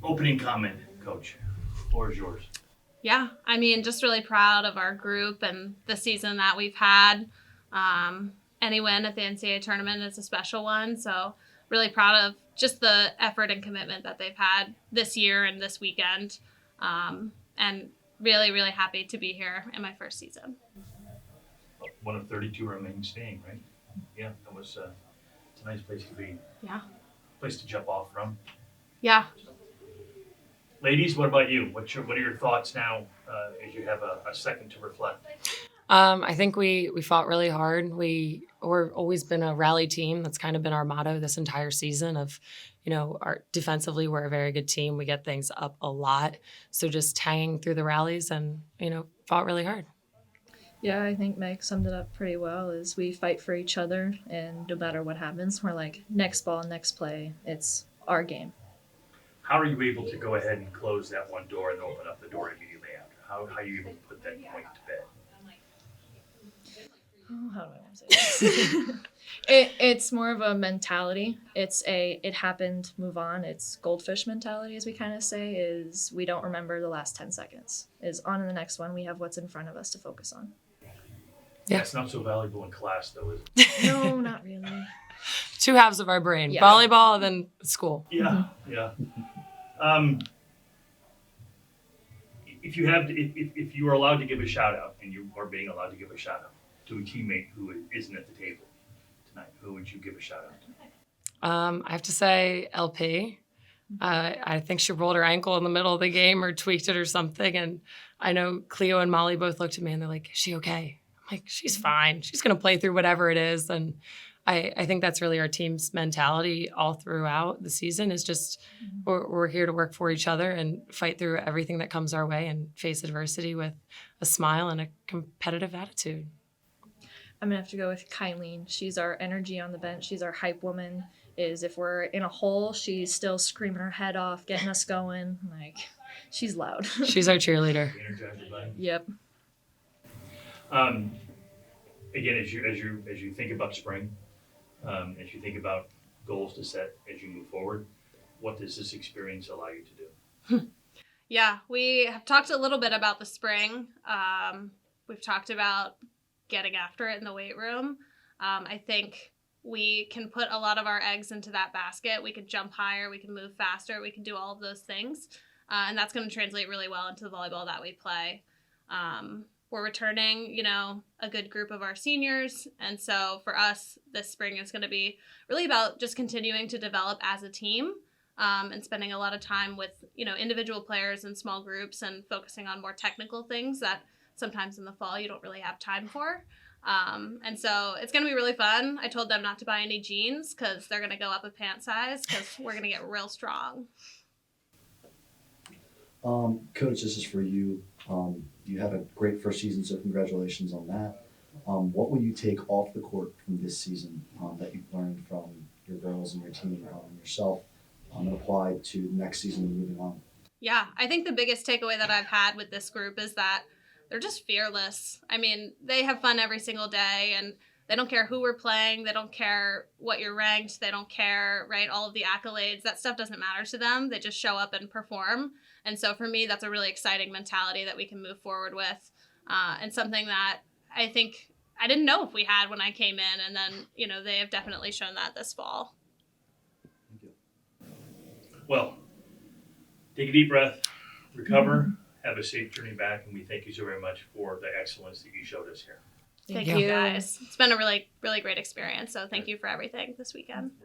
Opening comment, Coach. Floor is yours. Yeah, I mean, just really proud of our group and the season that we've had. Any win at the NCAA tournament is a special one, so really proud of just the effort and commitment that they've had this year and this weekend, and really, really happy to be here in my first season. One of 32 remain staying, right? Yeah, that was it's a nice place to be. Yeah. Place to jump off from. Yeah. Ladies, what about you? What are your thoughts now as you have a second to reflect? I think we fought really hard. We're always been a rally team. That's kind of been our motto this entire season of, our defensively, we're a very good team. We get things up a lot. So just hanging through the rallies and, fought really hard. Yeah, I think Meg summed it up pretty well, is we fight for each other, and no matter what happens, we're like, next ball, next play, it's our game. How are you able to go ahead and close that one door and open up the door immediately after? How are you able to put that point to bed? Oh, how do I want to say this? It's more of a mentality. It happened, move on. It's goldfish mentality, as we kind of say, is we don't remember the last 10 seconds. Is on to the next one. We have what's in front of us to focus on. Yeah. That's not so valuable in class, though, is it? No, not really. Two halves of our brain, Yeah. volleyball and then school. Yeah, yeah. If you are allowed to give a shout out, and you are being allowed to give a shout out to a teammate who isn't at the table tonight, who would you give a shout out to? I have to say LP. I think she rolled her ankle in the middle of the game or tweaked it or something. And I know Cleo and Molly both looked at me and they're like, is she okay? I'm like, she's fine. She's going to play through whatever it is. And I think that's really our team's mentality all throughout the season is just we're here to work for each other and fight through everything that comes our way and face adversity with a smile and a competitive attitude. I'm going to have to go with Kylene. She's our energy on the bench. She's our hype woman. Is if we're in a hole, she's still screaming her head off, getting us going. Like, she's loud. She's our cheerleader. Energizer Bunny. Yep. Again, as you think about spring, as you think about goals to set as you move forward, what does this experience allow you to do? Yeah, we have talked a little bit about the spring. We've talked about getting after it in the weight room. I think we can put a lot of our eggs into that basket. We can jump higher, we can move faster, we can do all of those things. And that's going to translate really well into the volleyball that we play. We're returning, a good group of our seniors. And so for us, this spring is going to be really about just continuing to develop as a team and spending a lot of time with, individual players in small groups and focusing on more technical things that sometimes in the fall you don't really have time for. And so it's going to be really fun. I told them not to buy any jeans because they're going to go up a pant size because we're going to get real strong. Coach, this is for you. You had a great first season, so congratulations on that. What will you take off the court from this season that you've learned from your girls and your team and yourself and apply to next season and moving on? Yeah, I think the biggest takeaway that I've had with this group is that they're just fearless. I mean, they have fun every single day, and they don't care who we're playing. They don't care what you're ranked. They don't care, right, all of the accolades. That stuff doesn't matter to them. They just show up and perform. And so for me, that's a really exciting mentality that we can move forward with, and something that I think I didn't know if we had when I came in. And then, they have definitely shown that this fall. Thank you. Well, take a deep breath, recover, have a safe journey back, and we thank you so very much for the excellence that you showed us here. Thank you, guys. It's been a really, really great experience. So thank you for everything this weekend.